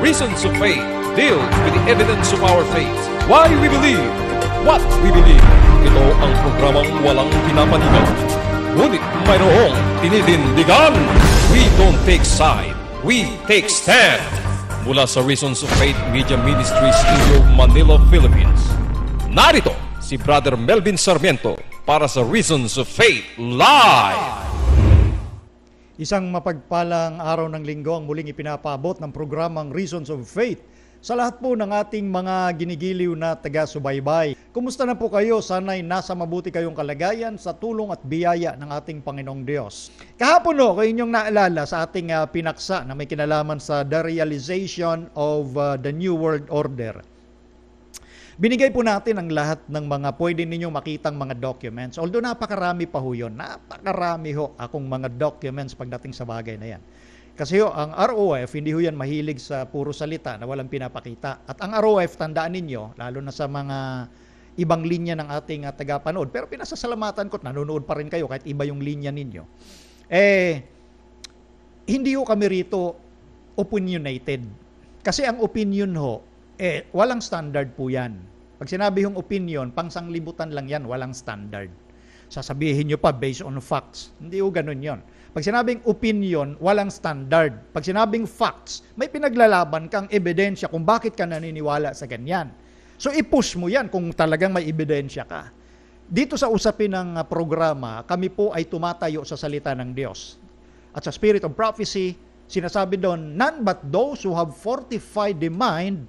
Reasons of Faith deals with the evidence of our faith. Why we believe, what we believe. Ito ang programang walang pinapanigan, ngunit mayroong tinitindigan. We don't take side, we take stand. Mula sa Reasons of Faith Media Ministries Studio, Manila, Philippines. Narito si Brother Melvin Sarmiento para sa Reasons of Faith Live. Isang mapagpalang araw ng linggo ang muling ipinapaabot ng programang Reasons of Faith sa lahat po ng ating mga ginigiliw na taga-subaybay. Kumusta na po kayo? Sana'y nasa mabuti kayong kalagayan sa tulong at biyaya ng ating Panginoong Diyos. Kahapon kayo inyong naalala sa ating pinaksa na may kinalaman sa the realization of the New World Order. Binigay po natin ang lahat ng mga pwede ninyong makitang mga documents. Although napakarami pa ho yun. Napakarami ho akong mga documents pagdating sa bagay na yan. Kasi ang ROF, hindi ho yan mahilig sa puro salita na walang pinapakita. At ang ROF, tandaan ninyo, lalo na sa mga ibang linya ng ating tagapanood, pero pinasasalamatan ko at nanonood pa rin kayo kahit iba yung linya ninyo. Hindi ho kami rito opinionated. Kasi ang opinion ho, walang standard po yan. Pag sinabi yung opinion, pangsanglibutan lang yan, walang standard. Sasabihin nyo pa based on facts. Hindi ho ganun yon. Pag sinabing opinion, walang standard. Pag sinabing facts, may pinaglalaban kang ebidensya kung bakit ka naniniwala sa ganyan. So i-push mo yan kung talagang may ebidensya ka. Dito sa usapin ng programa, kami po ay tumatayo sa salita ng Diyos. At sa Spirit of Prophecy, sinasabi doon, none but those who have fortified the mind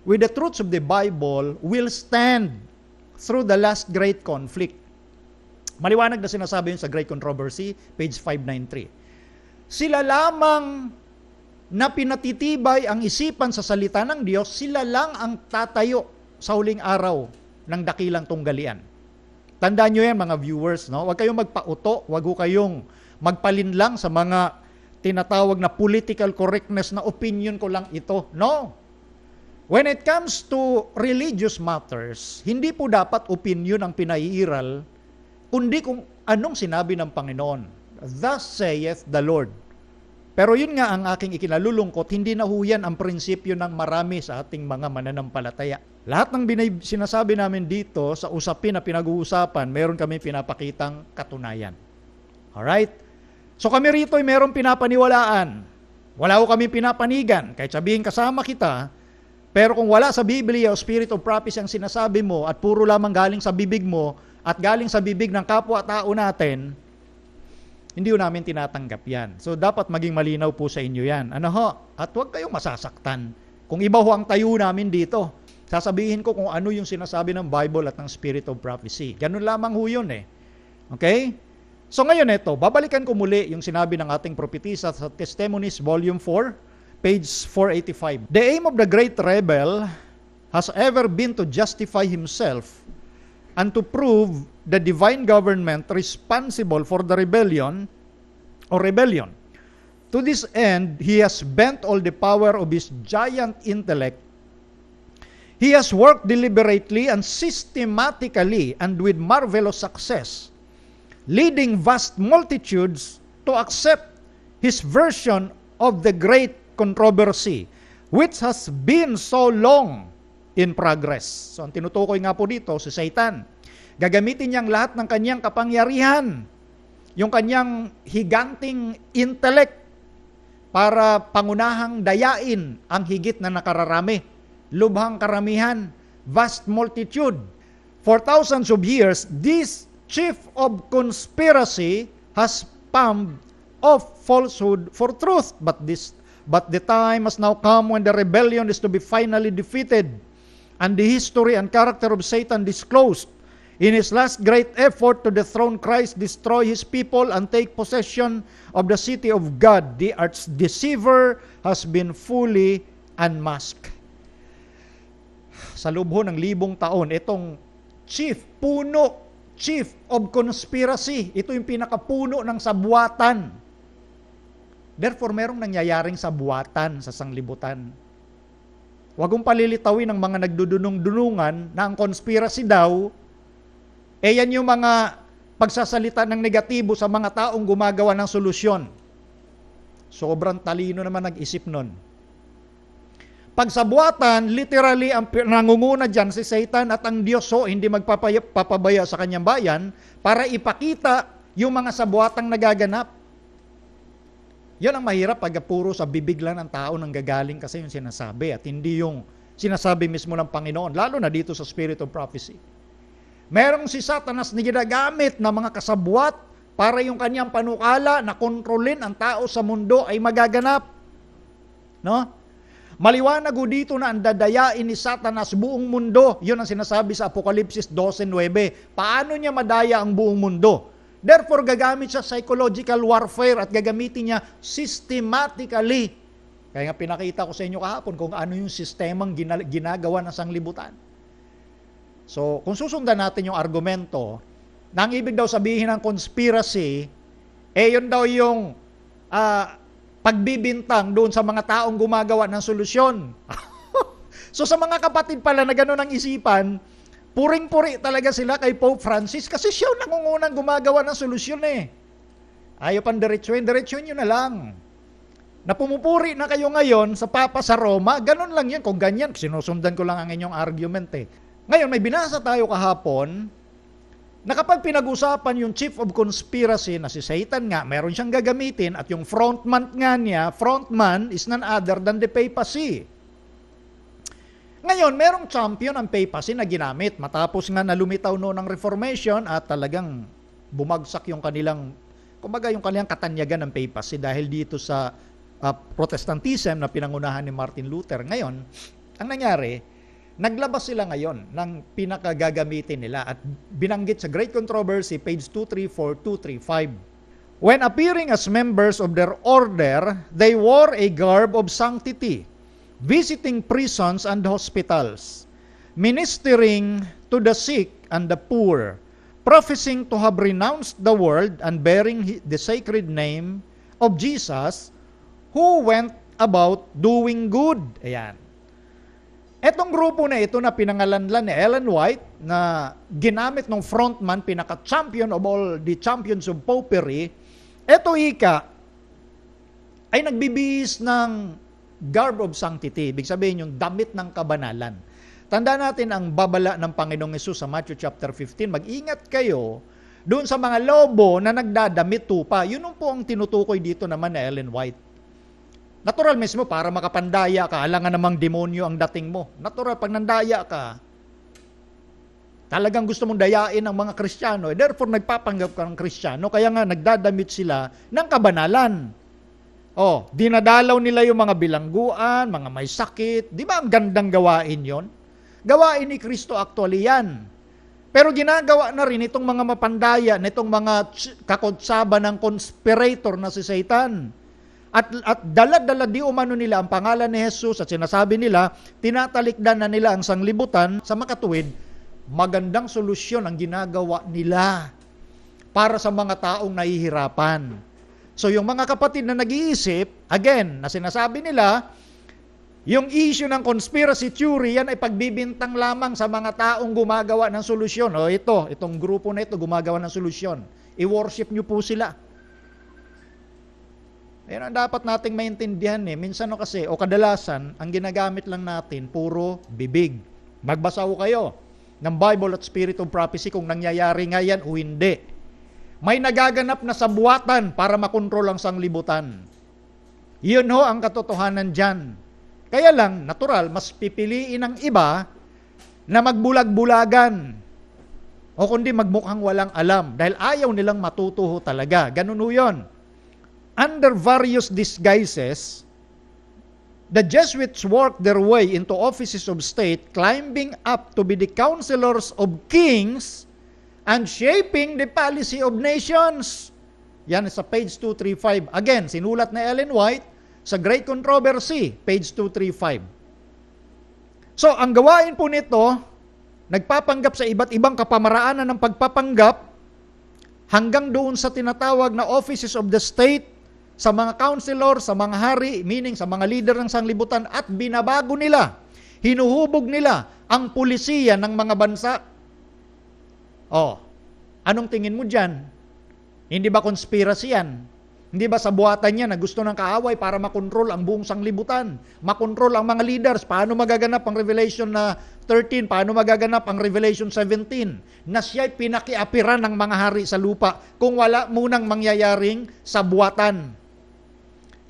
with the truths of the Bible will stand through the last great conflict. Maliwanag na sinasabi yun sa Great Controversy, page 593. Sila lamang na pinatitibay ang isipan sa salita ng Diyos, sila lang ang tatayo sa huling araw ng dakilang tunggalian. Tandaan nyo yan mga viewers, no? Huwag kayong magpauto, huwag kayong magpalinlang sa mga tinatawag na political correctness na opinion ko lang ito. No! When it comes to religious matters, hindi po dapat opinion ang pinaiiral, kundi kung anong sinabi ng Panginoon. Thus saith the Lord. Pero yun nga ang aking ikinalulungkot, hindi na huyan ang prinsipyo ng marami sa ating mga mananampalataya. Lahat ng sinasabi namin dito sa usapin na pinag-uusapan, meron kami pinapakitang katunayan. Alright? So kami rito ay meron pinapaniwalaan. Wala ko kami pinapanigan. Kahit sabihin kasama kita, pero kung wala sa Biblia o Spirit of Prophecy ang sinasabi mo at puro lamang galing sa bibig mo, at galing sa bibig ng kapwa-tao natin, hindi ho namin tinatanggap yan. So, dapat maging malinaw po sa inyo yan. Ano ho? At huwag kayong masasaktan. Kung iba ho ang tayo namin dito, sasabihin ko kung ano yung sinasabi ng Bible at ng Spirit of Prophecy. Ganun lamang ho yun Okay? So, ngayon ito, babalikan ko muli yung sinabi ng ating propetisa sa Testimonies, Volume 4, page 485. The aim of the great rebel has ever been to justify himself and to prove the divine government responsible for the rebellion. To this end, he has bent all the power of his giant intellect. He has worked deliberately and systematically and with marvelous success, leading vast multitudes to accept his version of the great controversy, which has been so long in progress. So ang tinutukoy nga po dito si Satan. Gagamitin niyang lahat ng kanyang kapangyarihan, yung kanyang higanting intellect para pangunahang dayain ang higit na nakararami, lubhang karamihan, vast multitude. For thousands of years, this chief of conspiracy has palmed off falsehood for truth, but the time has now come when the rebellion is to be finally defeated, and the history and character of Satan disclosed. In his last great effort to dethrone Christ, destroy his people, and take possession of the city of God, the arch-deceiver has been fully unmasked. Sa loob ng 1,000 taon, itong chief of conspiracy, ito yung pinakapuno ng sabuatan. Therefore, merong nangyayaring sabuatan sa sanglibutan. Huwag mong palilitawin ng mga nagdudunong-dunungan na ang conspiracy daw, yan yung mga pagsasalita ng negatibo sa mga taong gumagawa ng solusyon. Sobrang talino naman nag-isip nun. Pagsabuatan, literally, ang nangunguna dyan si Satan at ang Diyos hindi magpapabaya sa kanyang bayan para ipakita yung mga sabuatang nagaganap. Yan ang mahirap pag puro sa bibig lang ng tao nang gagaling kasi yung sinasabi at hindi yung sinasabi mismo ng Panginoon, lalo na dito sa Spirit of Prophecy. Merong si Satanas na ginagamit na mga kasabwat para yung kanyang panukala na kontrolin ang tao sa mundo ay magaganap. No? Maliwanag dito na ang dadayain ni Satanas buong mundo. Yun ang sinasabi sa Apokalipsis 12:9. Paano niya madaya ang buong mundo? Therefore, gagamit siya psychological warfare at gagamitin niya systematically. Kaya nga pinakita ko sa inyo kahapon kung ano yung sistemang ginagawa ng sanglibutan. So, kung susundan natin yung argumento, na ang ibig daw sabihin ng conspiracy, yun daw yung pagbibintang doon sa mga taong gumagawa ng solusyon. So sa mga kapatid pala na gano'n ang isipan, puring-puri talaga sila kay Pope Francis kasi siya nangungunang gumagawa ng solusyon eh. Ayaw pang diretsuhin nyo na lang. Na pumupuri na kayo ngayon sa Papa sa Roma, gano'n lang yan. Kung ganyan, sinusundan ko lang ang inyong argument eh. Ngayon, may binasa tayo kahapon, na kapag pinag-usapan yung chief of conspiracy na si Satan nga, meron siyang gagamitin at yung frontman nga niya, frontman is none other than the papacy. Ngayon, merong champion ang papacy na ginamit matapos nga na lumitaw noon ng Reformation at talagang bumagsak yung kanilang, kumbaga yung kanilang katanyagan ng papacy dahil dito sa Protestantism na pinangunahan ni Martin Luther. Ngayon, ang nangyari, naglabas sila ngayon ng pinakagagamitin nila at binanggit sa Great Controversy, page 234-235. When appearing as members of their order, they wore a garb of sanctity, visiting prisons and hospitals, ministering to the sick and the poor, professing to have renounced the world and bearing the sacred name of Jesus, who went about doing good. Ayan. Etong grupo na ito na pinangalanlan ni Ellen White na ginamit ng frontman, pinaka-champion of all the champions of popery, eto ay nagbibihis ng garb of sanctity. Ibig sabihin yung damit ng kabanalan. Tandaan natin ang babala ng Panginoong Hesus sa Matthew chapter 15. Mag-ingat kayo doon sa mga lobo na nagdadamit tupa. Yun po ang tinutukoy dito naman ni Ellen White. Natural mismo, para makapandaya ka, alangan namang demonyo ang dating mo. Natural, pag nandaya ka, talagang gusto mong dayain ang mga Kristiyano. Therefore, nagpapanggap ka ng Kristiyano, kaya nga nagdadamit sila ng kabanalan. Dinadalaw nila yung mga bilangguan, mga may sakit. Di ba ang gandang gawain yon? Gawain ni Kristo actually yan. Pero ginagawa na rin itong mga mapandaya, nitong mga kakotsaba ng conspirator na si Satan. At dala-dala di umano nila ang pangalan ni Jesus at sinasabi nila, tinatalikdan na nila ang sanglibutan sa makatuwid, magandang solusyon ang ginagawa nila para sa mga taong nahihirapan. So yung mga kapatid na nag-iisip, again, na sinasabi nila, yung issue ng conspiracy theory, yan ay pagbibintang lamang sa mga taong gumagawa ng solusyon. Itong grupo na ito gumagawa ng solusyon. I-worship nyo po sila. Ayan ang dapat nating maintindihan Minsan kasi, kadalasan, ang ginagamit lang natin, puro bibig. Magbasa kayo ng Bible at Spirit of Prophecy kung nangyayari nga yan o hindi. May nagaganap na sabuatan para makontrol ang sanglibutan. Yun ang katotohanan dyan. Kaya lang, natural, mas pipiliin ng iba na magbulag-bulagan o kundi magmukhang walang alam dahil ayaw nilang matutuho talaga. Ganun yun. Under various disguises, the Jesuits worked their way into offices of state, climbing up to be the counselors of kings and shaping the policy of nations. Yan sa page 235. Again, sinulat na Ellen White sa Great Controversy, page 235. So, ang gawain po nito, nagpapanggap sa iba't ibang kapamaraanan ng pagpapanggap hanggang doon sa tinatawag na offices of the state, sa mga counselor, sa mga hari, meaning sa mga leader ng sanglibutan, at binabago nila, hinuhubog nila ang pulisiya ng mga bansa. Anong tingin mo dyan? Hindi ba conspiracy yan? Hindi ba sa buhatan niya na gusto ng kaaway para makontrol ang buong sanglibutan, makontrol ang mga leaders? Paano magaganap ang Revelation na 13? Paano magaganap ang Revelation 17? Na siya'y pinakiapiran ng mga hari sa lupa kung wala munang mangyayaring sa buhatan.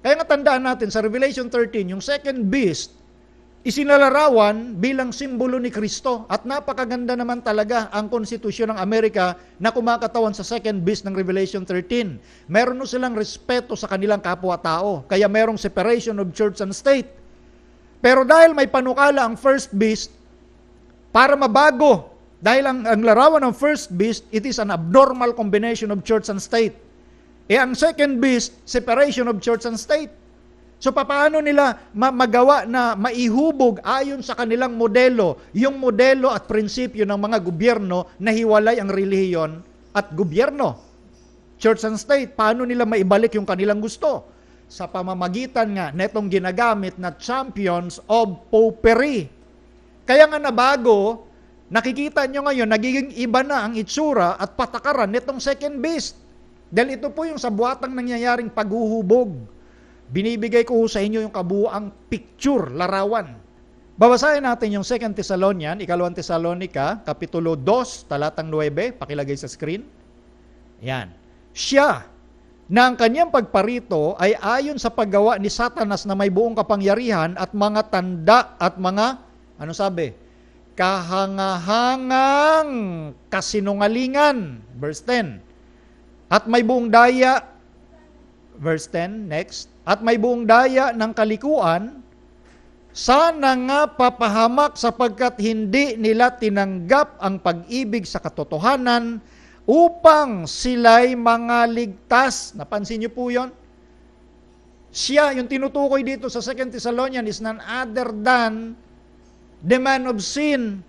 Kaya nga tandaan natin sa Revelation 13, yung second beast, isinalarawan bilang simbolo ni Kristo. At napakaganda naman talaga ang konstitusyon ng Amerika na kumakatawan sa second beast ng Revelation 13. Meron silang respeto sa kanilang kapwa-tao. Kaya merong separation of church and state. Pero dahil may panukala ang first beast, para mabago, dahil ang larawan ng first beast, it is an abnormal combination of church and state. Ang second beast, separation of church and state. So paano nila magawa na maihubog ayon sa kanilang modelo, yung modelo at prinsipyo ng mga gobyerno na hiwalay ang relihiyon at gobyerno, church and state? Paano nila maibalik yung kanilang gusto? Sa pamamagitan nga netong ginagamit na champions of popery. Kaya nga nabago, nakikita nyo ngayon, nagiging iba na ang itsura at patakaran netong second beast. Dahil ito po yung sa buwatang nangyayaring paghuhubog. Binibigay ko sa inyo yung kabuuang picture, larawan. Babasahin natin yung 2 Thessalonian, 2 Thessalonica, Kapitulo 2, talatang 9, pakilagay sa screen. Yan. Siya, na ang kanyang pagparito ay ayon sa paggawa ni Satanas na may buong kapangyarihan at mga tanda at mga, ano sabi? Kahangahangang kasinungalingan. Verse 10. At may buong daya, verse 10, next. At may buong daya ng kalikuan, sana nga papahamak sapagkat hindi nila tinanggap ang pag-ibig sa katotohanan upang sila'y mga ligtas. Napansin niyo po yon? Siya, yung tinutukoy dito sa 2 Thessalonian is none other than the man of sin,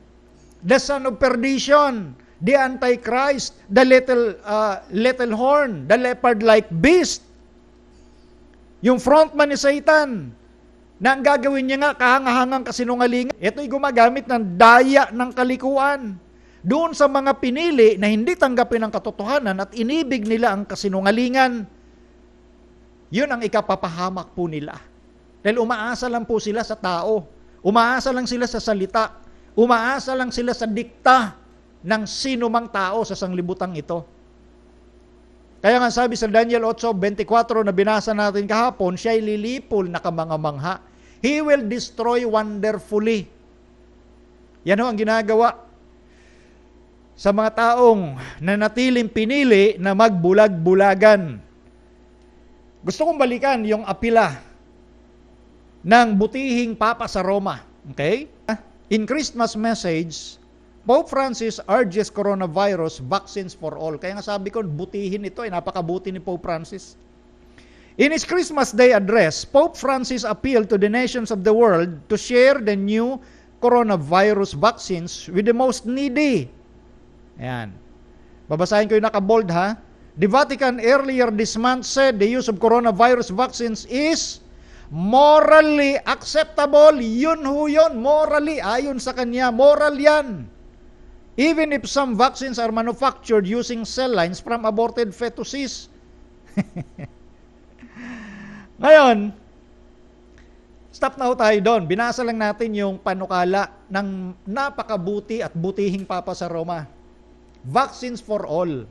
the son of perdition, the Antichrist, the little horn, the leopard-like beast. Yung frontman ni Satan, na ang gagawin niya nga kahangahangang kasinungalingan, ito'y gumagamit ng daya ng kalikuan. Doon sa mga pinili na hindi tanggapin ang katotohanan at inibig nila ang kasinungalingan, yun ang ikapapahamak po nila. Dahil umaasa lang po sila sa tao, umaasa lang sila sa salita, umaasa lang sila sa dikta ng sino mang tao sa sanglibutang ito. Kaya nga sabi sa Daniel 8:24 na binasa natin kahapon, siya'y lilipol na kamangha-mangha. He will destroy wonderfully. Yan ho ang ginagawa sa mga taong nanatiling pinili na magbulag-bulagan. Gusto kong balikan yung apila ng butihing Papa sa Roma. Okay? In Christmas message, Pope Francis urges coronavirus vaccines for all. Kaya nga sabi ko, butihin ito. Napakabuti ni Pope Francis. In his Christmas Day address, Pope Francis appealed to the nations of the world to share the new coronavirus vaccines with the most needy. Ayan. Babasahin ko yung naka-bold ha. The Vatican earlier this month said the use of coronavirus vaccines is morally acceptable. Yun ho yun. Morally. Ayon sa kanya. Moral yan. Even if some vaccines are manufactured using cell lines from aborted fetuses. Ngayon, stop na ho tayo doon. Binasa lang natin yung panukala ng napakabuti at butihing Papa sa Roma. Vaccines for all.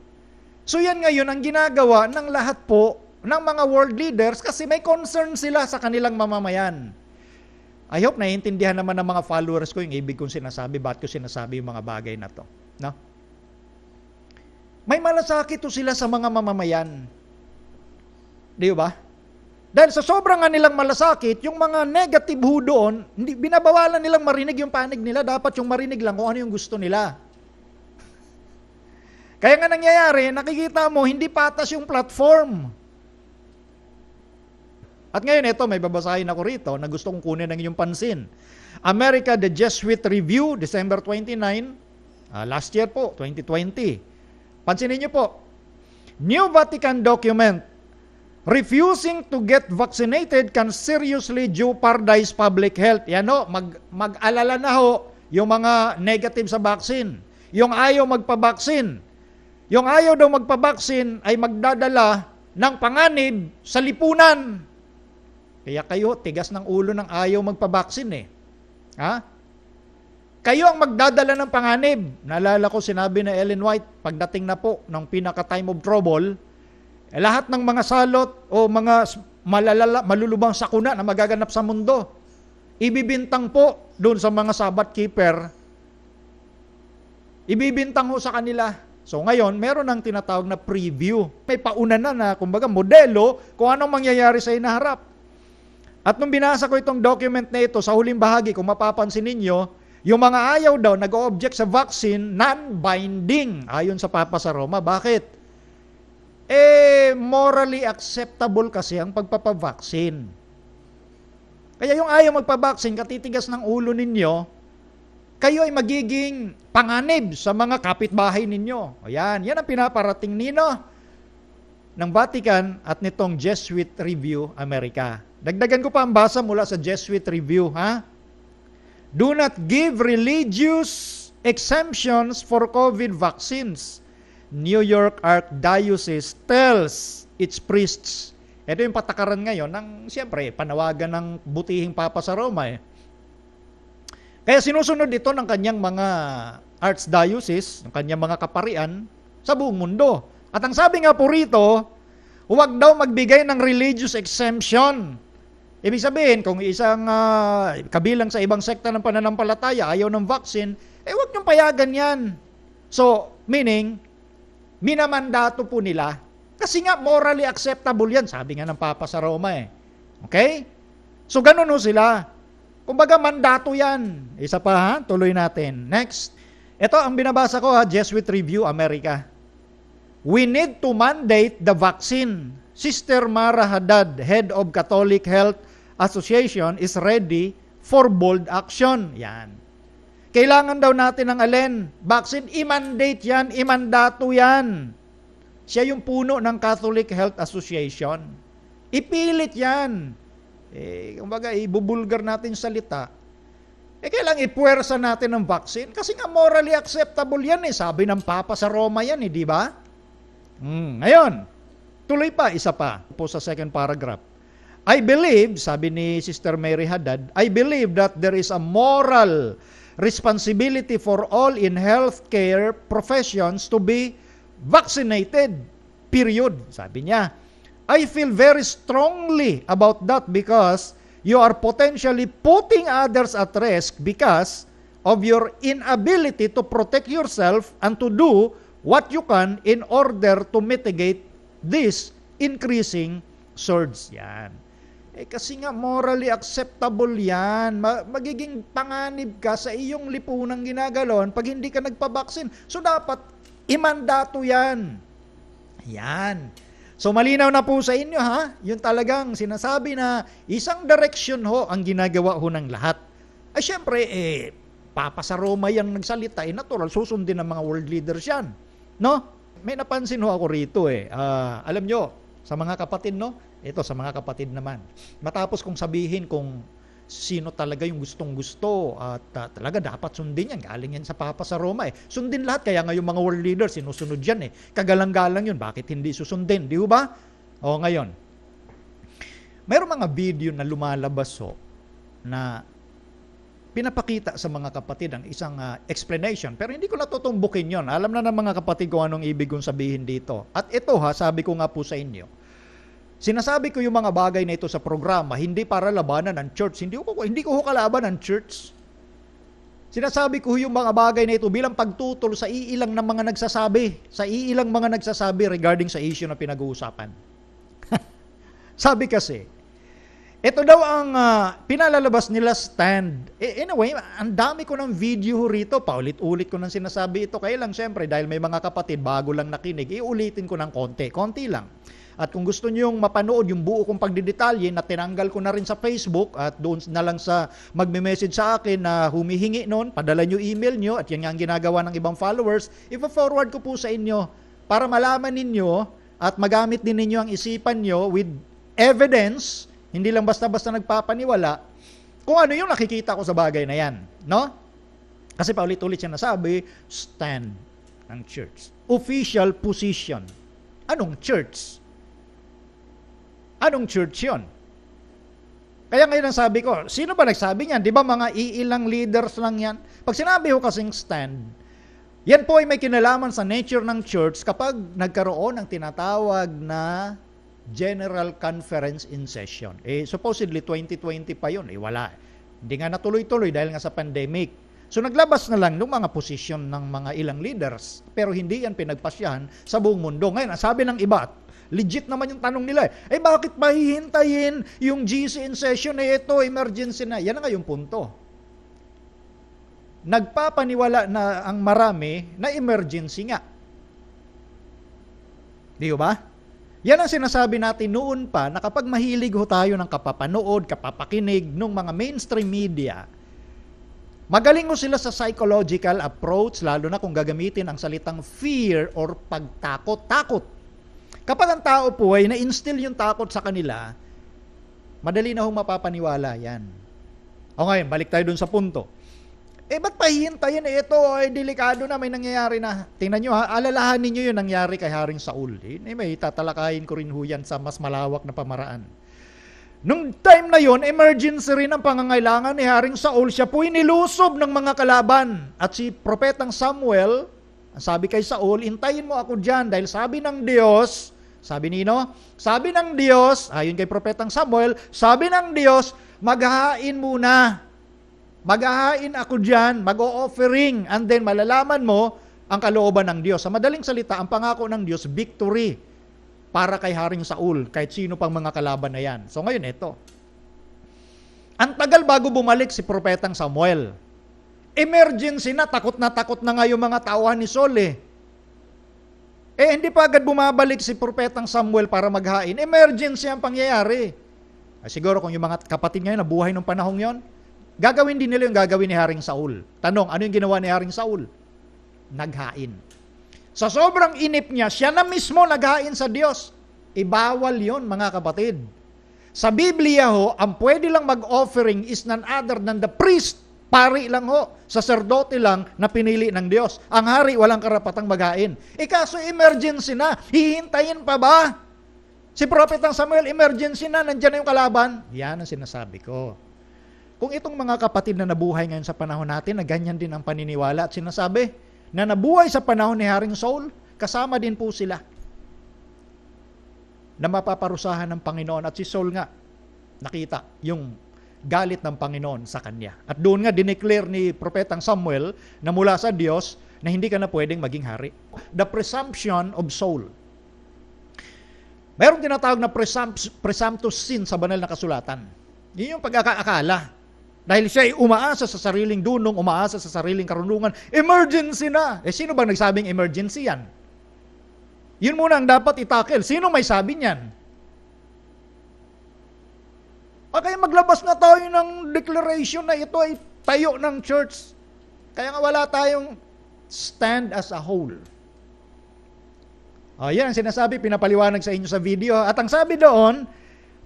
So yan ngayon ang ginagawa ng lahat po ng mga world leaders kasi may concern sila sa kanilang mamamayan. I hope naiintindihan naman ng mga followers ko yung ibig kong sinasabi, bakit ko sinasabi yung mga bagay na to. No? May malasakit to sila sa mga mamamayan. Di ba? Dahil sa sobrang nilang malasakit, yung mga negative ho doon, binabawalan nilang marinig yung panig nila, dapat yung marinig lang kung ano yung gusto nila. Kaya nga nangyayari, nakikita mo, hindi patas yung platform. At ngayon ito, may babasahin ako rito na gusto kong kunin ng inyong pansin. America, the Jesuit Review, December 29, last year po, 2020. Pansinin niyo po, New Vatican document, refusing to get vaccinated can seriously jeopardize public health. Yan ho, mag-alala na ho yung mga negative sa vaccine. Yung ayaw magpabaksin. Yung ayaw daw magpabaksin ay magdadala ng panganib sa lipunan. Kaya kayo, tigas ng ulo ng ayaw magpabaksin eh. Ha? Kayo ang magdadala ng panganib. Naalala ko sinabi na Ellen White, pagdating na po ng pinaka-time of trouble, lahat ng mga salot o mga malulubang sakuna na magaganap sa mundo, ibibintang po doon sa mga Sabbath keeper, ibibintang ho sa kanila. So ngayon, meron ng tinatawag na preview. May pauna na kumbaga modelo kung anong mangyayari sa inaharap. At nung binasa ko itong document na ito, sa huling bahagi, kung mapapansin ninyo, yung mga ayaw daw, nag-o-object sa vaccine, non-binding, ayon sa Papa sa Roma. Bakit? Morally acceptable kasi ang pagpapavaksin. Kaya yung ayaw magpabaksin, katitigas ng ulo ninyo, kayo ay magiging panganib sa mga kapitbahay ninyo. Ayan, yan ang pinaparating nino ng Vatican at nitong Jesuit Review America. Dagdagan ko pa ang basa mula sa Jesuit Review, ha? Do not give religious exemptions for COVID vaccines. New York Archdiocese tells its priests. Ito yung patakaran ngayon ng, siyempre, panawagan ng butihing Papa sa Roma eh. Kaya sinusunod ito ng kanyang mga archdiocese, ng kanyang mga kaparian sa buong mundo. At ang sabi nga po rito, huwag daw magbigay ng religious exemption. Ibig sabihin, kung isang kabilang sa ibang sekta ng pananampalataya ayaw ng vaccine, huwag niyong payagan yan. So, meaning, minamandato po nila. Kasi nga, morally acceptable yan. Sabi nga ng Papa sa Roma eh. Okay? So, ganun ho sila. Kumbaga, mandato yan. Isa pa ha, tuloy natin. Next. Ito ang binabasa ko ha, Jesuit Review America. We need to mandate the vaccine. Sister Mara Haddad, head of Catholic Health Association, is ready for bold action. Yan. Kailangan daw natin ng alin? Vaccine, i-mandate yan, imandato yan. Siya yung puno ng Catholic Health Association. Ipilit yan. Kumbaga, ibubulgar natin salita. Kailangan ipuwersa natin ng vaccine kasi nga morally acceptable yan eh. Sabi ng Papa sa Roma yan eh, di ba? Ngayon, tuloy pa, isa pa po sa second paragraph. I believe, sabi ni Sister Mary Haddad, I believe that there is a moral responsibility for all in healthcare professions to be vaccinated. Period. Sabi niya, I feel very strongly about that because you are potentially putting others at risk because of your inability to protect yourself and to do what you can in order to mitigate this increasing surge. Yan. Kasi nga morally acceptable yan. Magiging panganib ka sa iyong lipunang ginagalawan pag hindi ka nagpabaksin. So dapat imandato yan. Yan. So malinaw na po sa inyo ha. Yung talagang sinasabi na isang direksyon ho ang ginagawa ho ng lahat. Ay syempre, Papa sa Roma yan nagsalita. Natural, susundin ng mga world leaders yan. No? May napansin ho ako rito alam nyo, sa mga kapatid, no? Ito, sa mga kapatid naman. Matapos kong sabihin kung sino talaga yung gustong-gusto at talaga dapat sundin yan. Galing yan sa Papa sa Roma eh. Sundin lahat, kaya nga yung mga world leaders, sinusunod yan eh. Kagalang-galang yun, bakit hindi susundin? Di ba? O ngayon, mayroong mga video na lumalabas na pinapakita sa mga kapatid ang isang explanation. Pero hindi ko natutumbukin yon. Alam na ng mga kapatid kung anong ibig kong sabihin dito. At ito sabi ko nga po sa inyo, sinasabi ko yung mga bagay na ito sa programa, hindi para labanan ng church. Hindi ko kalaban ng church. Sinasabi ko yung mga bagay na ito bilang pagtutol sa iilang ng mga nagsasabi regarding sa issue na pinag-uusapan. Sabi kasi, ito daw ang pinalalabas nila stand. Anyway, ang dami ko ng video rito. Paulit-ulit ko nang sinasabi ito. Kaya lang, syempre, dahil may mga kapatid, bago lang nakinig, iulitin ko ng konti. Konti lang. At kung gusto nyo yung mapanood yung buo kong pagdidetalye na tinanggal ko na rin sa Facebook at doon na lang sa magme-message sa akin na humihingi noon, padala nyo email nyo at yan nga ang ginagawa ng ibang followers, ipa-forward ko po sa inyo para malaman ninyo at magamit din ninyo ang isipan nyo with evidence, hindi lang basta-basta nagpapaniwala, kung ano yung nakikita ko sa bagay na yan. No? Kasi paulit-ulit siya nasabi, stand ng church. Official position. Anong church? Anong church yun? Kaya ngayon ang sabi ko, sino ba nagsabi niyan? Di ba mga iilang leaders lang yan? Pag sinabi ko kasing stand, yan po ay may kinalaman sa nature ng church kapag nagkaroon ng tinatawag na General Conference in Session. Supposedly 2020 pa yun. Wala. Hindi nga natuloy-tuloy dahil nga sa pandemic. So naglabas na lang ng mga posisyon ng mga ilang leaders, pero hindi yan pinagpasyahan sa buong mundo. Ngayon, sabi ng iba, legit naman yung tanong nila, bakit ba hihintayin yung GC in session ito, emergency na? Yan nga yung punto. Nagpapaniwala na ang marami na emergency nga. Di ba? Yan ang sinasabi natin noon pa na kapag mahilig ho tayo ng kapapanood, kapapakinig ng mga mainstream media, magaling ho sila sa psychological approach, lalo na kung gagamitin ang salitang fear or pagtakot. Takot. Kapag ang tao po ay na-instill yung takot sa kanila, madali na hong mapapaniwala yan. O ngayon, balik tayo dun sa punto. Ba't pahihintayin ito? Delikado na, may nangyayari na. Tingnan nyo ha, alalahanin nyo yung nangyari kay Haring Saul. May tatalakayin ko rin ho yan sa mas malawak na pamaraan. Nung time na yon, emergency rin ang pangangailangan ni Haring Saul. Siya po nilusob ng mga kalaban. At si Propetang Samuel, ang sabi kay Saul, intayin mo ako dyan dahil sabi ng Diyos, sabi nino, sabi ng Diyos, ayon kay Propetang Samuel, sabi ng Diyos, maghahain muna. Maghahain ako dyan, mag-o-offering, and then malalaman mo ang kalooban ng Diyos. Sa madaling salita, ang pangako ng Diyos, victory para kay Haring Saul, kahit sino pang mga kalaban na yan. So ngayon, ito. Ang tagal bago bumalik si Propetang Samuel. Emergency na takot na nga yung mga tauhan ni Saul hindi pa agad bumabalik si Propetang Samuel para maghain. Emergency ang pangyayari. Siguro kung yung mga kapatid ngayon nabuhay nung panahong yon, gagawin din nila yung gagawin ni Haring Saul. Tanong, ano yung ginawa ni Haring Saul? Naghain. Sa sobrang inip niya, siya na mismo naghain sa Diyos. Ibawal yon mga kapatid. Sa Biblia ho, ang pwede lang mag-offering is none other than the priest. Pari lang ho, saserdote lang na pinili ng Diyos. Ang hari walang karapatang maghain. Kaso emergency na, hihintayin pa ba? Si Propetang Samuel, emergency na, nandyan na yung kalaban. Yan ang sinasabi ko. Kung itong mga kapatid na nabuhay ngayon sa panahon natin, na ganyan din ang paniniwala at sinasabi, na nabuhay sa panahon ni Haring Saul, kasama din po sila na mapaparusahan ng Panginoon. At si Saul nga, nakita yung galit ng Panginoon sa kanya. At doon nga, dineclare ni Propetang Samuel na mula sa Diyos na hindi ka na pwedeng maging hari. The presumption of Saul. Mayroong tinatawag na presumptuous sin sa banal na kasulatan. Yun yung pagkakaakala. Dahil siya ay umaasa sa sariling dunong, umaasa sa sariling karunungan, emergency na. Sino bang nagsabing emergency yan? Yun muna ang dapat itakel. Sino may sabi niyan? Kaya maglabas na tayo ng declaration na ito ay tayo ng church. Kaya nga wala tayong stand as a whole. Yan ang sinasabi, pinapaliwanag sa inyo sa video. At ang sabi doon,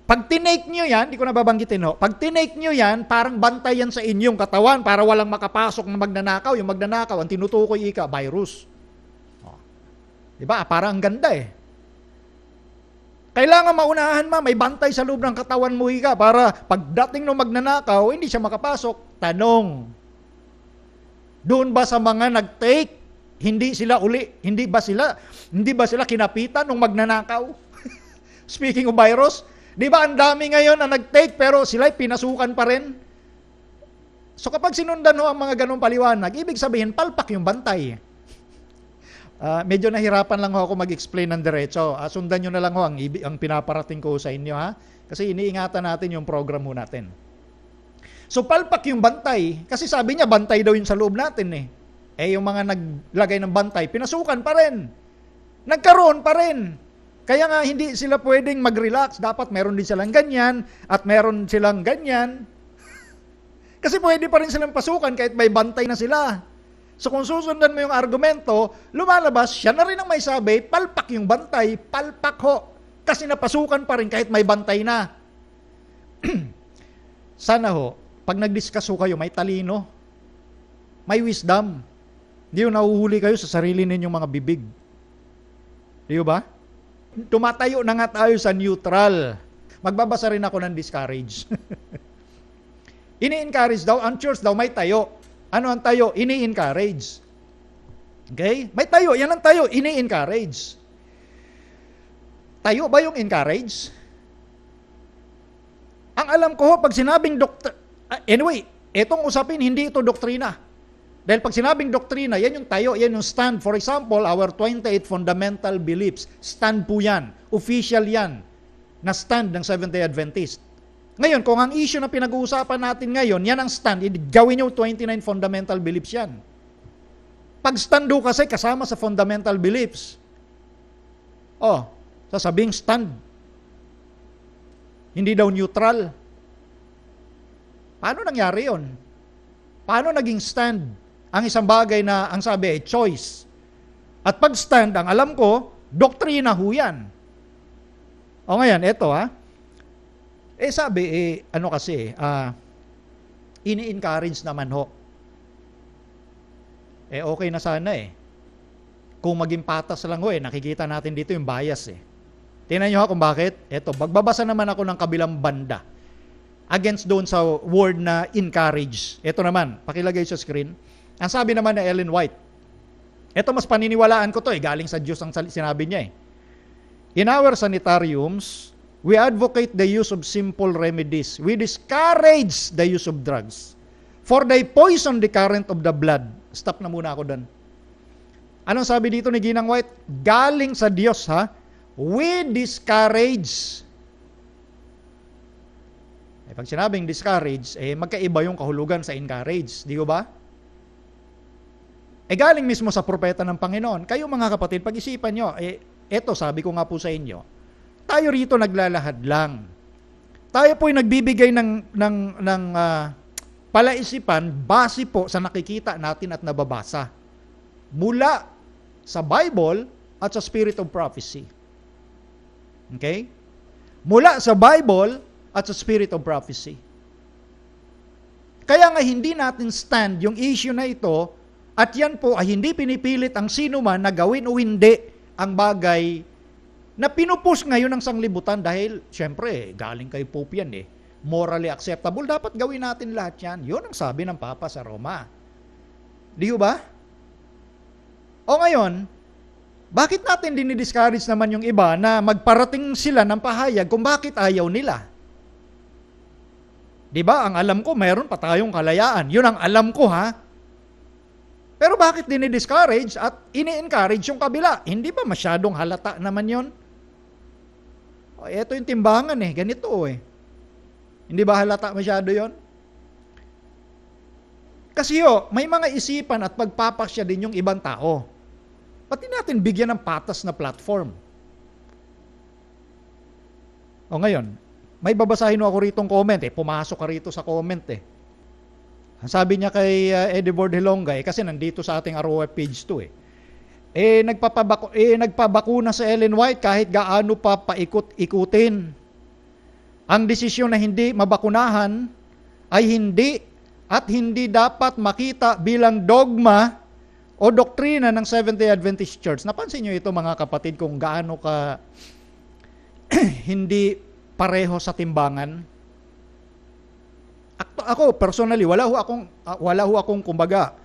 pag tinake nyo yan, di ko na babanggitin ho, pag tinake nyo yan, parang bantay yan sa inyong katawan para walang makapasok na magnanakaw. Yung magnanakaw, ang tinutukoy virus. Diba? Parang ang ganda Kailangan maunahan may bantay sa loob ng katawan mo para pagdating ng magnanakaw, hindi siya makapasok. Tanong, doon ba sa mga nag-take, hindi sila uli, hindi ba sila kinapitan ng magnanakaw? Speaking of virus, di ba ang dami ngayon na nag-take pero sila'y pinasukan pa rin? So kapag sinundan ang mga ganong paliwanag, ibig sabihin palpak yung bantay. Medyo nahirapan lang ako mag-explain ng diretso. Sundan nyo na lang ang pinaparating ko sa inyo kasi iniingatan natin yung program natin. So palpak yung bantay kasi sabi niya bantay daw yun sa loob natin yung mga naglagay ng bantay pinasukan pa rin. Nagkaroon pa rin. Kaya nga hindi sila pwedeng mag-relax. Dapat meron din silang ganyan at meron silang ganyan. Kasi pwede pa rin silang pasukan kahit may bantay na sila. So kung susundan mo yung argumento, lumalabas, siya na rin ang may sabi, palpak yung bantay, palpak ho. Kasi napasukan pa rin kahit may bantay na. Sana ho, pag nag-discuss ho kayo, may talino, may wisdom. Hindi yung nahuhuli kayo sa sarili ninyong mga bibig. Di ba? Tumatayo na nga tayo sa neutral. Magbabasa rin ako ng discourage. Ini-encourage daw, ang church daw may tayo. Ano ang tayo? Ini-encourage. Okay? May tayo, yan ang tayo, ini-encourage. Tayo ba yung encourage? Ang alam ko, pag sinabing anyway, etong usapin, hindi ito doktrina. Dahil pag sinabing doktrina, yan yung tayo, yan yung stand. For example, our 28 fundamental beliefs, stand po yan. Official yan, na stand ng Seventh-day Adventist. Ngayon, kung ang issue na pinag-uusapan natin ngayon, yan ang stand, gawin nyo 29 fundamental beliefs yan. Pag stand do kasi, kasama sa fundamental beliefs. Sasabing stand. Hindi daw neutral. Paano nangyari yun? Paano naging stand? Ang isang bagay na, ang sabi ay choice. At pag stand, ang alam ko, doktrina ho yan. Ngayon, eto sabi, ini-encourage naman ho. Okay na sana Kung maging patas lang ho nakikita natin dito yung bias Tingnan nyo kung bakit. Eto, magbabasa naman ako ng kabilang banda. Against doon sa word na encourage. Ito naman, pakilagay sa screen. Ang sabi naman na Ellen White. Ito mas paniniwalaan ko to galing sa Diyos ang sinabi niya In our sanitariums, we advocate the use of simple remedies. We discourage the use of drugs. For they poison the current of the blood. Stop na muna ako doon. Anong sabi dito ni Ginang White? Galing sa Diyos We discourage. Pag sinabing discourage, magkaiba yung kahulugan sa encourage. Di ba? Galing mismo sa propeta ng Panginoon. Kayo mga kapatid, pag-isipan nyo, eto sabi ko nga po sa inyo, tayo rito naglalahad lang. Tayo po'y nagbibigay ng palaisipan base po sa nakikita natin at nababasa. Mula sa Bible at sa Spirit of Prophecy. Okay? Mula sa Bible at sa Spirit of Prophecy. Kaya nga hindi natin stand yung issue na ito at yan po ay hindi pinipilit ang sino man na gawin o hindi ang bagay na pinupush ngayon ng sanglibutan dahil syempre galing kay Pope yan morally acceptable, dapat gawin natin lahat yan. Yun ang sabi ng Papa sa Roma. Di ba? Ngayon, bakit natin dinidiscourage naman yung iba na magparating sila ng pahayag kung bakit ayaw nila? Di ba? Ang alam ko, mayroon pa tayong kalayaan. Yun ang alam ko Pero bakit dinidiscourage at ini-encourage yung kabila? Hindi ba masyadong halata naman yon? Ito yung timbangan ganito Hindi ba halata masyado yon? Kasi may mga isipan at pagpapasya din yung ibang tao. Pati natin bigyan ng patas na platform. Ngayon, may babasahin ako ritong comment Pumasok ka rito sa comment Sabi niya kay Eddie Bordhelonga kasi nandito sa ating ROF page 2 nagpabakuna sa Ellen White kahit gaano pa paikot-ikutin. Ang desisyon na hindi mabakunahan ay hindi dapat makita bilang dogma o doktrina ng Seventh-day Adventist Church. Napansin niyo ito mga kapatid kung gaano ka hindi pareho sa timbangan? Ako personally, wala ho akong kumbaga,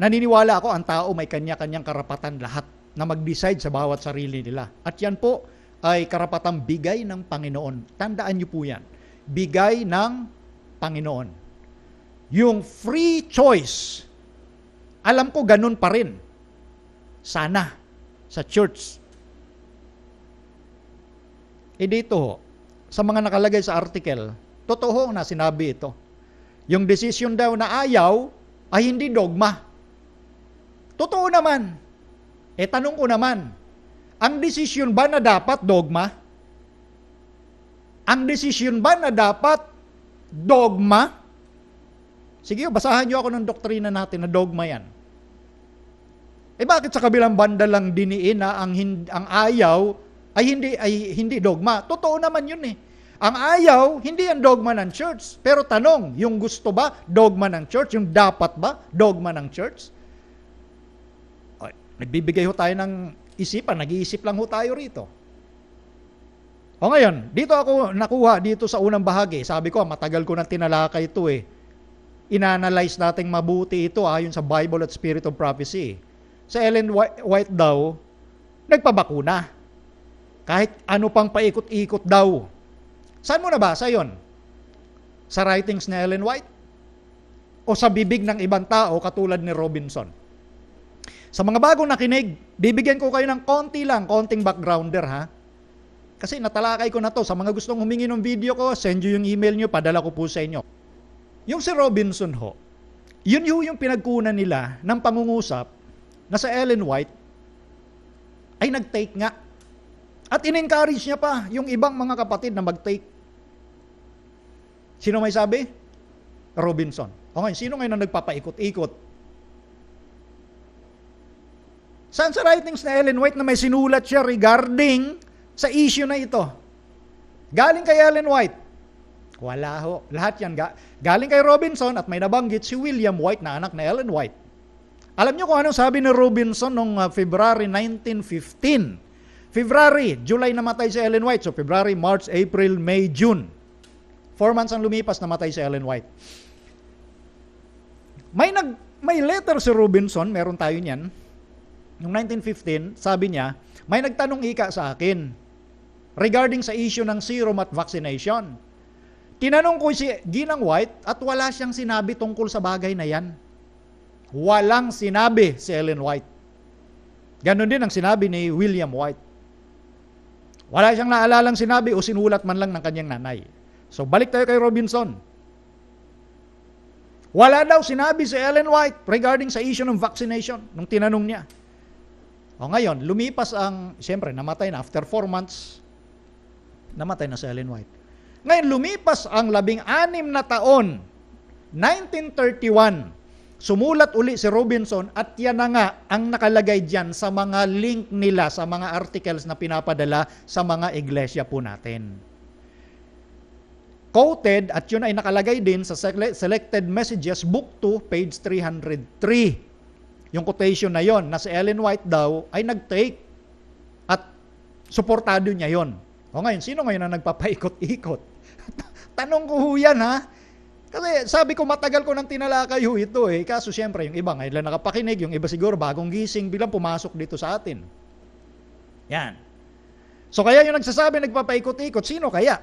naniniwala ako ang tao may kanya-kanyang karapatan lahat na mag-decide sa bawat sarili nila. At yan po ay karapatang bigay ng Panginoon. Tandaan niyo po yan. Bigay ng Panginoon. Yung free choice, alam ko ganun pa rin. Sana sa church. Dito, sa mga nakalagay sa article, totoo na sinabi ito. Yung decision daw na ayaw ay hindi dogma. Totoo naman. Tanong ko naman, ang decision ba na dapat dogma? Ang decision ba na dapat dogma? Sige, basahan niyo ako ng doktrina natin na dogma yan. Bakit sa kabilang banda lang diniin na ang ayaw ay hindi dogma? Totoo naman yun Ang ayaw, hindi ang dogma ng church. Pero tanong, yung gusto ba, dogma ng church? Yung dapat ba, dogma ng church? Nagbibigay ho tayo ng isipan, nag-iisip lang ho tayo rito. O ngayon, dito ako nakuha dito sa unang bahagi. Sabi ko, matagal ko na tinalakay ito eh. Inanalyze nating mabuti ito ayon sa Bible at Spirit of Prophecy. Sa Ellen White daw, nagpabakuna. Kahit ano pang paikot-ikot daw. Saan mo nabasa yon? Sa writings ni Ellen White? O sa bibig ng ibang tao katulad ni Robinson? Sa mga bagong nakinig, bibigyan ko kayo ng konting backgrounder ha. Kasi natalakay ko na to. Sa mga gustong humingi ng video ko, send nyo yung email nyo, padala ko po sa inyo. Yung si Robinson ho, yun yung pinagkunan nila ng pangungusap na sa Ellen White ay nag-take nga. At in-encourage niya pa yung ibang mga kapatid na mag-take. Sino may sabi? Robinson. O ngayon, sino ngayon ang nagpapaikot-ikot? Saan sa writings na Ellen White na may sinulat siya regarding sa issue na ito? Galing kay Ellen White? Wala ho. Lahat yan galing kay Robinson at may nabanggit si William White na anak na Ellen White. Alam niyo kung anong sabi ni Robinson noong February 1915? July namatay si Ellen White. So February, March, April, May, June. 4 months ang lumipas namatay si Ellen White. May letter si Robinson, meron tayo niyan. Noong 1915, sabi niya, may nagtanong ika sa akin regarding sa issue ng serum at vaccination. Tinanong ko si Ginang White at wala siyang sinabi tungkol sa bagay na yan. Walang sinabi si Ellen White. Ganon din ang sinabi ni William White. Wala siyang naalalang sinabi o sinulat man lang ng kanyang nanay. So balik tayo kay Robinson. Wala daw sinabi si Ellen White regarding sa issue ng vaccination nung tinanong niya. O ngayon, lumipas siyempre namatay na after 4 months, namatay na si Ellen White. Ngayon, lumipas ang 16 na taon, 1931, sumulat uli si Robinson at yan na nga ang nakalagay dyan sa mga link nila, sa mga articles na pinapadala sa mga iglesia po natin. Quoted, at yun ay nakalagay din sa Selected Messages, Book 2, page 303. Yung quotation na yon na si Ellen White daw ay nag-take at suportado niya yon. O ngayon, sino ngayon ang nagpapaikot-ikot? Tanong ko ho yan ha. Kasi sabi ko matagal ko nang tinalakay ho ito eh. Kaso siyempre yung iba ngayon lang nakapakinig, yung iba siguro bagong gising bilang pumasok dito sa atin. Yan. So kaya yung nagsasabi nagpapaikot-ikot, sino kaya?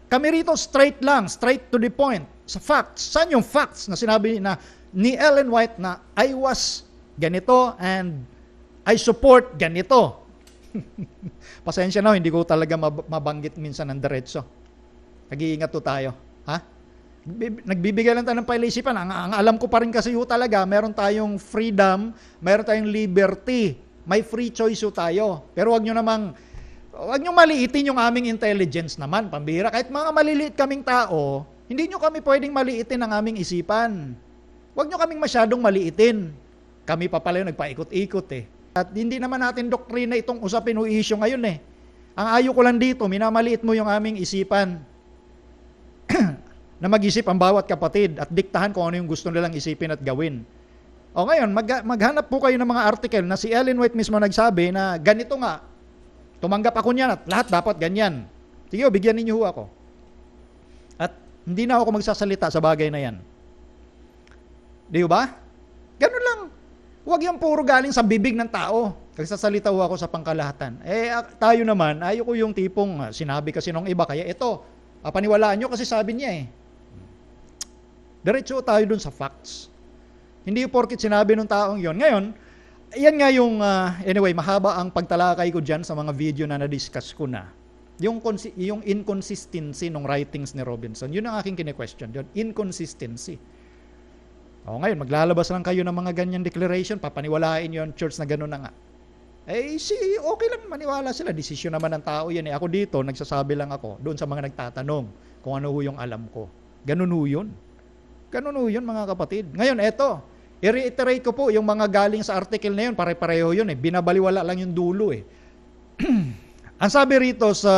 Kami rito straight lang, straight to the point. Sa facts. Saan yung facts na sinabi na ni Ellen White na I was ganito and I support ganito? Pasensya na, hindi ko talaga mabanggit minsan ng diretso. Nag-iingat to tayo. Ha? Nagbibigay lang tayo ng pailisipan. Ang alam ko pa rin kasi talaga, meron tayong freedom, meron tayong liberty. May free choice tayo. Pero wag nyo maliitin yung aming intelligence naman, pambira. Kahit mga maliliit kaming tao, hindi nyo kami pwedeng maliitin ang aming isipan. Wag nyo kaming masyadong maliitin. Kami pa pala yung nagpaikot-ikot eh. At hindi naman natin doktrina itong usapin o issue ngayon eh. Ang ayaw ko lang dito, minamaliit mo yung aming isipan. Na mag-isip ang bawat kapatid at diktahan kung ano yung gusto nilang isipin at gawin. O ngayon, maghanap po kayo ng mga article na si Ellen White mismo nagsabi na ganito nga, tumanggap ako niyan at lahat dapat ganyan. Sige, bigyan ninyo ako. At hindi na ako magsasalita sa bagay na yan. Di ba? Ganun lang. Huwag yung puro galing sa bibig ng tao. Nagsasalita ako sa pangkalahatan. Tayo naman, ayoko yung tipong sinabi kasi nung iba, kaya ito, paniwalaan nyo kasi sabi niya eh. Diretso tayo dun sa facts. Hindi porkit sinabi ng taong yon. Ngayon, yan nga yung, anyway, mahaba ang pagtalakay ko dyan sa mga video na na-discuss ko na. Yung inconsistency ng writings ni Robinson, yun ang aking kine-question dyan. Inconsistency. O ngayon, maglalabas lang kayo ng mga ganyan declaration, papaniwalain yon church na gano'n na nga. Okay lang maniwala sila. Desisyon naman ng tao yan eh. Ako dito, nagsasabi lang ako doon sa mga nagtatanong kung ano ho yung alam ko. Ganun ho yun. Ganun ho yun mga kapatid. Ngayon, eto, i-reiterate ko po yung mga galing sa article na yun, pare-pareho yun eh. Binabaliwala lang yung dulo eh. Ang sabi rito sa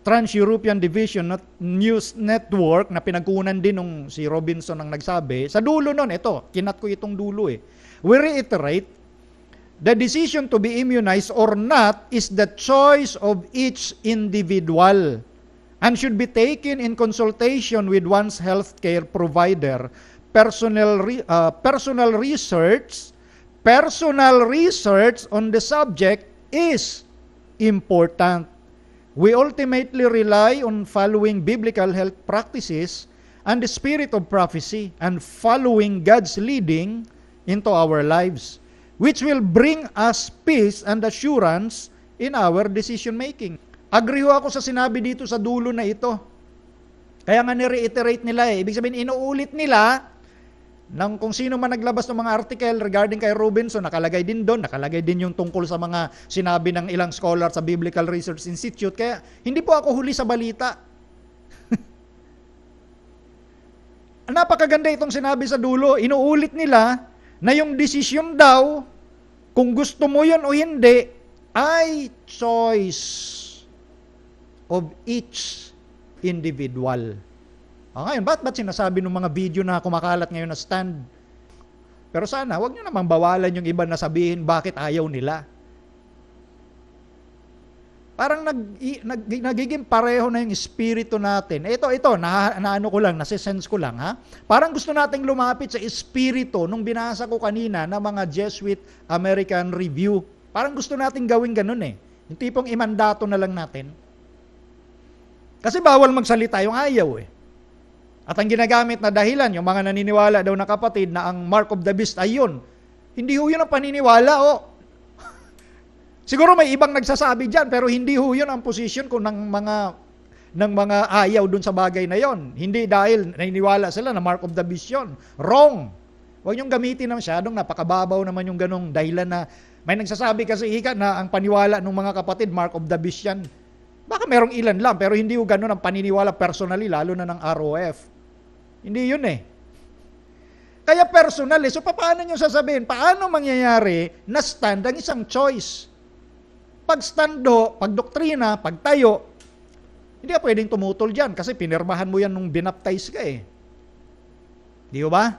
Trans-European Division News Network na pinagkunan din nung si Robinson ang nagsabi, sa dulo nun, ito, kinat ko itong dulo eh. We reiterate The decision to be immunized or not is the choice of each individual and should be taken in consultation with one's healthcare provider. Personal research on the subject is important. We ultimately rely on following biblical health practices and the spirit of prophecy and following God's leading into our lives, which will bring us peace and assurance in our decision making. Agree ho ako sa sinabi dito sa dulo na ito. Kaya nga ni-reiterate nila Ibig sabihin, inuulit nila ng kung sino man naglabas ng mga article regarding kay Robinson, nakalagay din doon, nakalagay din yung tungkol sa mga sinabi ng ilang scholar sa Biblical Research Institute. Kaya hindi po ako huli sa balita. Napakaganda itong sinabi sa dulo. Inuulit nila na yung desisyon daw, kung gusto mo yun o hindi, ay choice of each individual. Ngayon, ba't sinasabi ng mga video na kumakalat ngayon na stand? Pero sana, wag nyo naman bawalan yung iba na sabihin bakit ayaw nila. Parang nagiging pareho na yung espiritu natin. Ito, naano ko lang, nasisense ko lang, ha? Parang gusto nating lumapit sa espiritu nung binasa ko kanina na mga Jesuit American Review. Parang gusto nating gawin ganun Yung tipong imandato na lang natin. Kasi bawal magsalita yung ayaw At ang ginagamit na dahilan, yung mga naniniwala daw na kapatid na ang mark of the beast ay yun. Hindi ho yun ang paniniwala Siguro may ibang nagsasabi dyan, pero hindi ho yun ang position ko ng mga ayaw dun sa bagay na yon. Hindi dahil naniniwala sila na mark of the beast yun. Wrong. Huwag niyong gamitin na masyadong napakababaw naman yung ganong dahilan na may nagsasabi kasi na ang paniwala ng mga kapatid, mark of the beast yan. Baka merong ilan lang, pero hindi ho ganun ang paniniwala personally, lalo na ng ROF. Hindi yun Kaya personal So paano nyo sasabihin? Paano mangyayari na stand ang isang choice? Pag stando, pag doktrina, pag tayo, hindi ka pwedeng tumutol dyan kasi pinirmahan mo yan nung binaptize ka Di ba?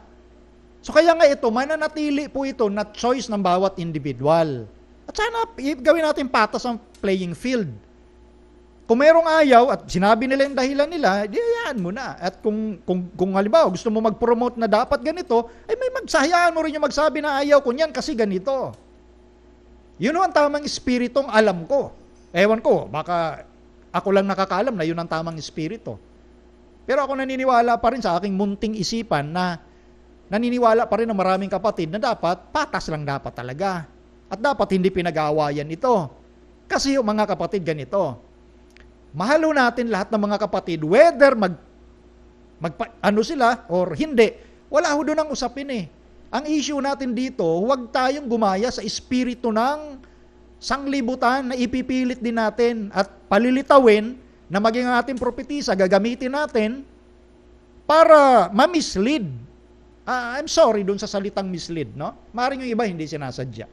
So kaya nga ito, mananatili po ito na choice ng bawat individual. At sana gawin natin patas ang playing field. Kung merong ayaw at sinabi nila yung dahilan nila, di hayaan mo na. At kung halimbawa gusto mo mag-promote na dapat ganito, ay may magsahayaan mo rin yung magsabi na ayaw ko niyan kasi ganito. Yun ang tamang espiritong alam ko. Ewan ko, baka ako lang nakakaalam na yun ang tamang espiritu. Pero ako naniniwala pa rin sa aking munting isipan na naniniwala pa rin ng maraming kapatid na dapat, patas lang dapat talaga. At dapat hindi pinag-aawayan ito. Kasi yung mga kapatid ganito, mahalo natin lahat ng mga kapatid, whether ano sila or hindi. Wala ho doon ang usapin Ang issue natin dito, huwag tayong gumaya sa espiritu ng sanglibutan na ipipilit din natin at palilitawin na maging ating propetisa, gagamitin natin para ma-mislead. I'm sorry doon sa salitang mislead, no? Maaaring yung iba hindi sinasadya.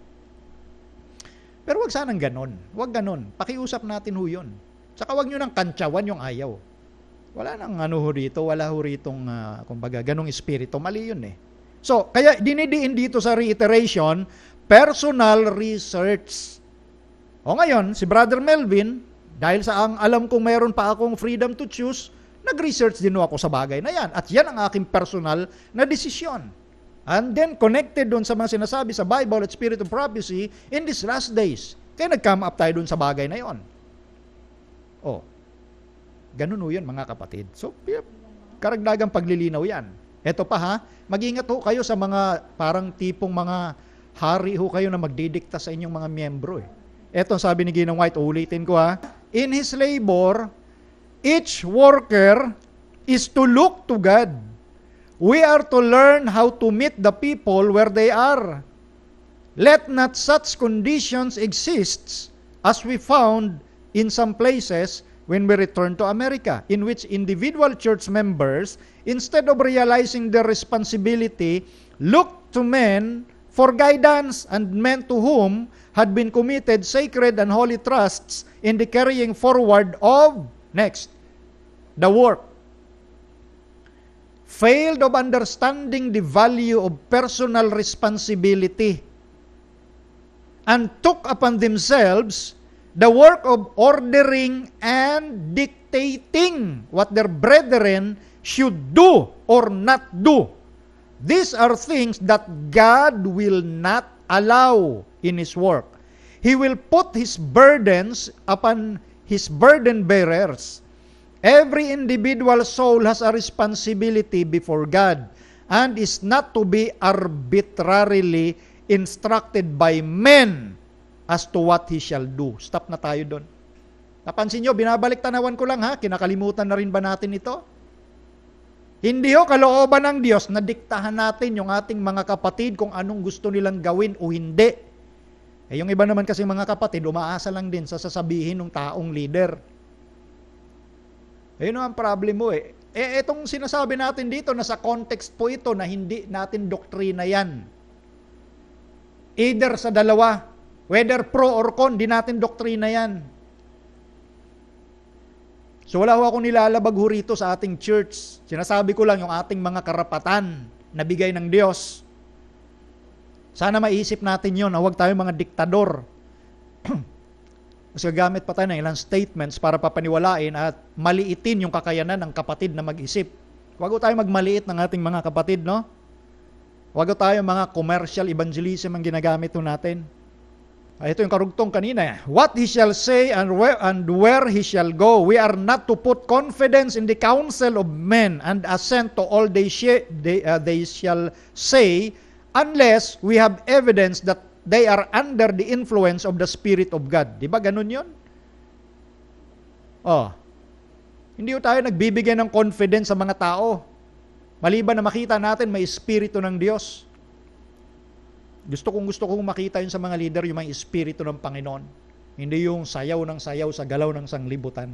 Pero wag sanang ganon. Wag ganon. Pakiusap natin ho yun. Saka wag nyo nang kantsawan yung ayaw. Wala nang rito, wala ho ritong, kumbaga, ganong espiritu. Mali yun So, kaya dinidiin dito sa reiteration, personal research. Ngayon, si Brother Melvin, dahil sa ang alam kong mayroon pa akong freedom to choose, nag-research din ako sa bagay na yan. At yan ang aking personal na desisyon. And then, connected doon sa mga sinasabi sa Bible at Spirit of Prophecy in these last days. Kaya nag-come up tayo doon sa bagay na yon. Ganun ho yan mga kapatid. So, karagdagang paglilinaw yan. Eto pa mag-ingat ho kayo sa mga parang tipong mga hari ho kayo na magdidikta sa inyong mga miyembro Eto sabi ni Ginong White, ulitin ko In his labor, each worker is to look to God. We are to learn how to meet the people where they are. Let not such conditions exist as we found in some places when we return to America, in which individual church members, instead of realizing their responsibility, looked to men for guidance and men to whom had been committed sacred and holy trusts in the carrying forward of, the work. Failed of understanding the value of personal responsibility. and took upon themselves the work of ordering and dictating what their brethren should do or not do. These are things that God will not allow in His work. He will put His burdens upon His burden bearers. Every individual soul has a responsibility before God and is not to be arbitrarily instructed by men as to what he shall do. Stop na tayo doon. Napansin nyo, binabalik tanawan ko lang ha, kinakalimutan na rin ba natin ito? Hindi ho kalooban ng Diyos na diktahan natin yung ating mga kapatid kung anong gusto nilang gawin o hindi. Yung iba naman kasi mga kapatid, umaasa lang din sa sasabihin ng taong leader. Ayun ang problem mo eh. Itong sinasabi natin dito, nasa context po ito na hindi natin doktrina yan. Either sa dalawa, whether pro or con, di natin doktrina yan. So wala ho akong nilalabag ho rito sa ating church. Sinasabi ko lang yung ating mga karapatan na bigay ng Diyos. Sana maisip natin yun na huwag tayo mga diktador. Mas gagamit pa tayo ng ilang statements para papaniwalain at maliitin yung kakayanan ng kapatid na mag-isip. Huwag ho tayo magmaliit ng ating mga kapatid, no? Huwag tayo mga commercial evangelism ang ginagamit natin. Ito yung karugtong kanina. What he shall say and where he shall go. We are not to put confidence in the counsel of men and assent to all they shall say unless we have evidence that they are under the influence of the Spirit of God. Di ba ganun yun? Hindi tayo nagbibigay ng confidence sa mga tao. Maliban na makita natin may Espiritu ng Diyos. Gusto kong makita yun sa mga leader, yung may Espiritu ng Panginoon. Hindi yung sayaw ng sayaw sa galaw ng sanglibutan.